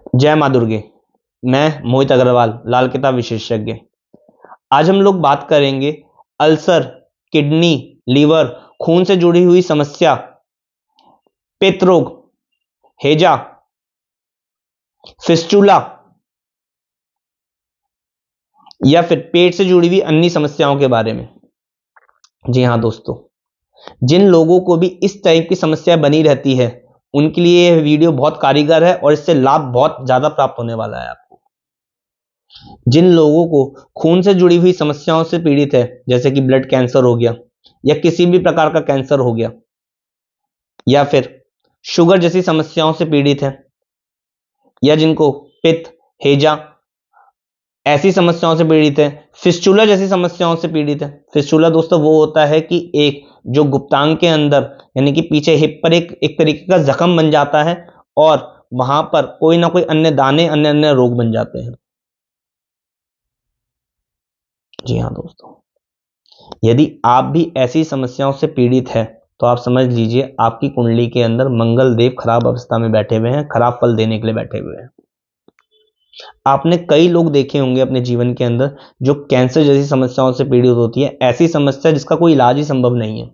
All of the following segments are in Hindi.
जय माँ दुर्गे। मैं मोहित अग्रवाल, लाल किताब विशेषज्ञ। आज हम लोग बात करेंगे अल्सर, किडनी, लीवर, खून से जुड़ी हुई समस्या, पित्त रोग, हैजा, फिस्टुला या फिर पेट से जुड़ी हुई अन्य समस्याओं के बारे में। जी हाँ दोस्तों, जिन लोगों को भी इस टाइप की समस्या बनी रहती है उनके लिए यह वीडियो बहुत कारगर है और इससे लाभ बहुत ज्यादा प्राप्त होने वाला है आपको। जिन लोगों को खून से जुड़ी हुई समस्याओं से पीड़ित है, जैसे कि ब्लड कैंसर हो गया या किसी भी प्रकार का कैंसर हो गया, या फिर शुगर जैसी समस्याओं से पीड़ित है, या जिनको पित्त, हैजा ऐसी समस्याओं से पीड़ित है, फिस्टुला जैसी समस्याओं से पीड़ित है। फिस्टुला दोस्तों वो होता है कि एक जो गुप्तांग के अंदर यानी कि पीछे हिप पर एक तरीके का जख्म बन जाता है और वहां पर कोई ना कोई अन्य दाने, अन्य अन्य रोग बन जाते हैं। जी हाँ दोस्तों, यदि आप भी ऐसी समस्याओं से पीड़ित हैं तो आप समझ लीजिए आपकी कुंडली के अंदर मंगल देव खराब अवस्था में बैठे हुए हैं, खराब फल देने के लिए बैठे हुए हैं। आपने कई लोग देखे होंगे अपने जीवन के अंदर जो कैंसर जैसी समस्याओं से पीड़ित होती है, ऐसी समस्या जिसका कोई इलाज ही संभव नहीं है।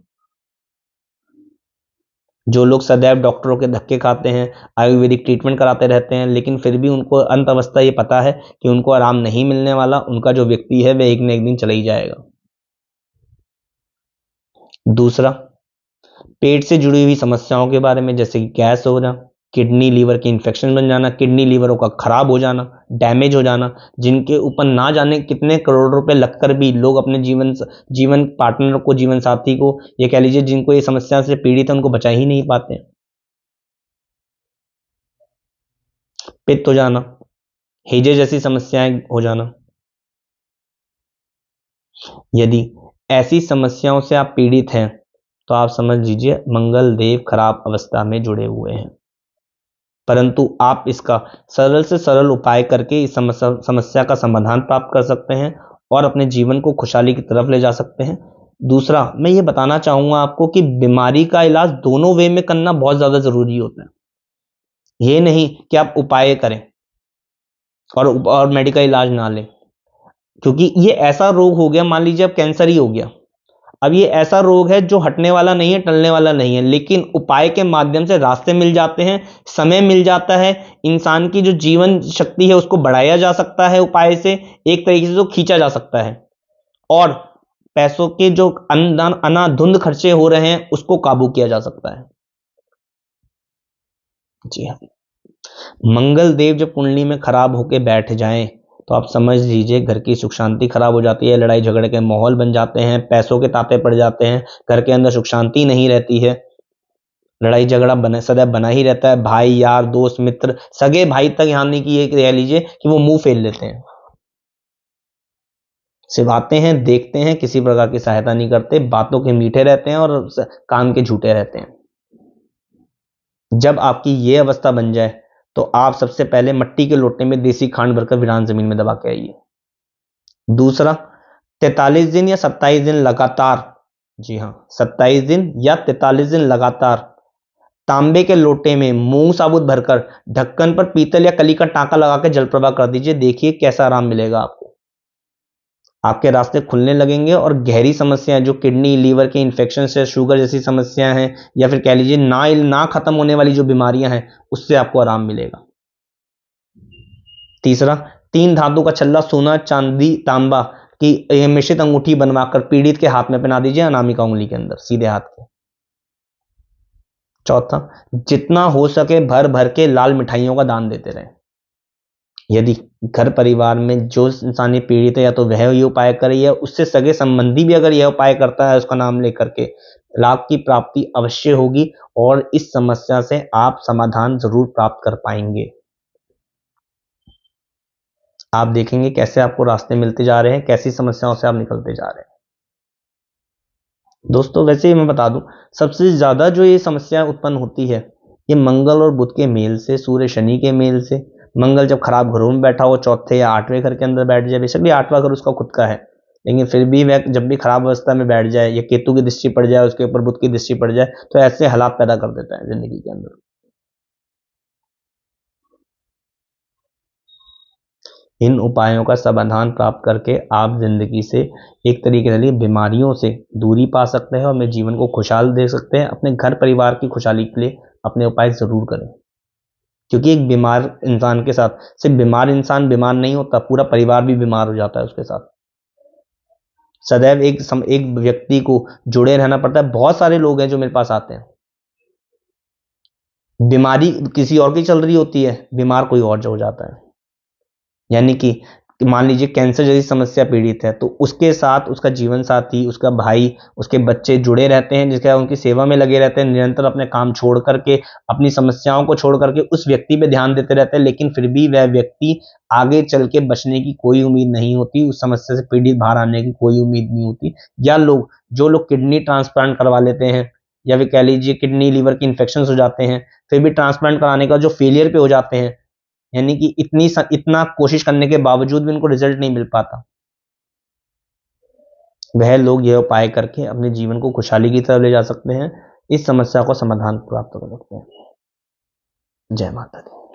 जो लोग सदैव डॉक्टरों के धक्के खाते हैं, आयुर्वेदिक ट्रीटमेंट कराते रहते हैं, लेकिन फिर भी उनको अंत अवस्था ये पता है कि उनको आराम नहीं मिलने वाला, उनका जो व्यक्ति है वह एक न एक दिन चला ही जाएगा। दूसरा, पेट से जुड़ी हुई समस्याओं के बारे में, जैसे कि गैस हो जाना, किडनी लीवर की इन्फेक्शन बन जाना, किडनी लीवरों का खराब हो जाना, डैमेज हो जाना, जिनके ऊपर ना जाने कितने करोड़ रुपए लगकर भी लोग अपने जीवन पार्टनर को, जीवन साथी को, ये कह लीजिए जिनको ये समस्या से पीड़ित है, उनको बचा ही नहीं पाते। पित्त हो जाना, हेजे जैसी समस्याएं हो जाना। यदि ऐसी समस्याओं से आप पीड़ित हैं तो आप समझ लीजिए मंगल देव खराब अवस्था में जुड़े हुए हैं। परंतु आप इसका सरल से सरल उपाय करके इस समस्या का समाधान प्राप्त कर सकते हैं और अपने जीवन को खुशहाली की तरफ ले जा सकते हैं। दूसरा, मैं ये बताना चाहूंगा आपको कि बीमारी का इलाज दोनों वे में करना बहुत ज्यादा जरूरी होता है। ये नहीं कि आप उपाय करें और मेडिकल इलाज ना लें, क्योंकि ये ऐसा रोग हो गया, मान लीजिए अब कैंसर ही हो गया। अब ये ऐसा रोग है जो हटने वाला नहीं है, टलने वाला नहीं है, लेकिन उपाय के माध्यम से रास्ते मिल जाते हैं, समय मिल जाता है, इंसान की जो जीवन शक्ति है उसको बढ़ाया जा सकता है उपाय से, एक तरीके से तो खींचा जा सकता है, और पैसों के जो अनाधुंध खर्चे हो रहे हैं उसको काबू किया जा सकता है। जी हाँ, मंगल देव जब कुंडली में खराब होकर बैठ जाएं तो आप समझ लीजिए घर की सुख शांति खराब हो जाती है, लड़ाई झगड़े के माहौल बन जाते हैं, पैसों के तांते पड़ जाते हैं, घर के अंदर सुख शांति नहीं रहती है, लड़ाई झगड़ा बने सदैव बना ही रहता है। भाई, यार, दोस्त, मित्र, सगे भाई तक यहाँ नहीं कि ये कह लीजिए कि वो मुंह फेर लेते हैं, सिर्फ आते हैं, देखते हैं, किसी प्रकार की सहायता नहीं करते, बातों के मीठे रहते हैं और काम के झूठे रहते हैं। जब आपकी ये अवस्था बन जाए तो आप सबसे पहले मिट्टी के लोटे में देसी खांड भरकर वीरान जमीन में दबा के आइए। दूसरा, 43 दिन या 27 दिन लगातार, जी हाँ 27 दिन या 43 दिन लगातार तांबे के लोटे में मूंग साबुत भरकर ढक्कन पर पीतल या कली का टांका लगा के जल प्रवाह कर दीजिए। देखिए कैसा आराम मिलेगा आपको। आपके रास्ते खुलने लगेंगे और गहरी समस्याएं जो किडनी लीवर के इन्फेक्शन से, शुगर जैसी समस्याएं हैं, या फिर कह लीजिए ना खत्म होने वाली जो बीमारियां हैं, उससे आपको आराम मिलेगा। तीसरा, 3 धातु का छल्ला सोना, चांदी, तांबा की मिश्रित अंगूठी बनवाकर पीड़ित के हाथ में पहना दीजिए, अनामिका उंगली के अंदर, सीधे हाथ के। चौथा, जितना हो सके भर भर के लाल मिठाइयों का दान देते रहें। यदि घर परिवार में जो इंसान ये पीड़ित है, या तो वह ये उपाय करे या उससे सगे संबंधी भी अगर यह उपाय करता है उसका नाम लेकर के, लाभ की प्राप्ति अवश्य होगी और इस समस्या से आप समाधान जरूर प्राप्त कर पाएंगे। आप देखेंगे कैसे आपको रास्ते मिलते जा रहे हैं, कैसी समस्याओं से आप निकलते जा रहे हैं। दोस्तों वैसे ही मैं बता दूं, सबसे ज्यादा जो ये समस्या उत्पन्न होती है ये मंगल और बुध के मेल से, सूर्य शनि के मेल से। मंगल जब खराब घरों में बैठा हो, चौथे या 8वें घर के अंदर बैठ जाए, बेशक भी 8वां घर उसका खुद का है, लेकिन फिर भी वह जब भी खराब अवस्था में बैठ जाए या केतु की दृष्टि पड़ जाए, उसके ऊपर बुध की दृष्टि पड़ जाए, तो ऐसे हालात पैदा कर देता है जिंदगी के अंदर। इन उपायों का समाधान प्राप्त करके आप जिंदगी से एक तरीके से बीमारियों से दूरी पा सकते हैं और अपने जीवन को खुशहाल दे सकते हैं। अपने घर परिवार की खुशहाली के लिए अपने उपाय जरूर करें, क्योंकि एक बीमार इंसान के साथ सिर्फ बीमार इंसान बीमार नहीं होता, पूरा परिवार भी बीमार हो जाता है उसके साथ। सदैव एक व्यक्ति को जुड़े रहना पड़ता है। बहुत सारे लोग हैं जो मेरे पास आते हैं, बीमारी किसी और की चल रही होती है, बीमार कोई और जो हो जाता है। यानी कि मान लीजिए कैंसर जैसी समस्या पीड़ित है, तो उसके साथ उसका जीवन साथी, उसका भाई, उसके बच्चे जुड़े रहते हैं, जिसका उनकी सेवा में लगे रहते हैं, निरंतर अपने काम छोड़ करके, अपनी समस्याओं को छोड़ करके उस व्यक्ति पे ध्यान देते रहते हैं, लेकिन फिर भी वह व्यक्ति आगे चल के बचने की कोई उम्मीद नहीं होती, उस समस्या से पीड़ित बाहर आने की कोई उम्मीद नहीं होती। या जो लोग किडनी ट्रांसप्लांट करवा लेते हैं, या फिर कह लीजिए किडनी लीवर की इन्फेक्शन हो जाते हैं, फिर भी ट्रांसप्लांट कराने का जो फेलियर पे हो जाते हैं, यानी कि इतना कोशिश करने के बावजूद भी उनको रिजल्ट नहीं मिल पाता, वह लोग यह उपाय करके अपने जीवन को खुशहाली की तरफ ले जा सकते हैं, इस समस्या को समाधान प्राप्त कर सकते हैं। जय माता दी।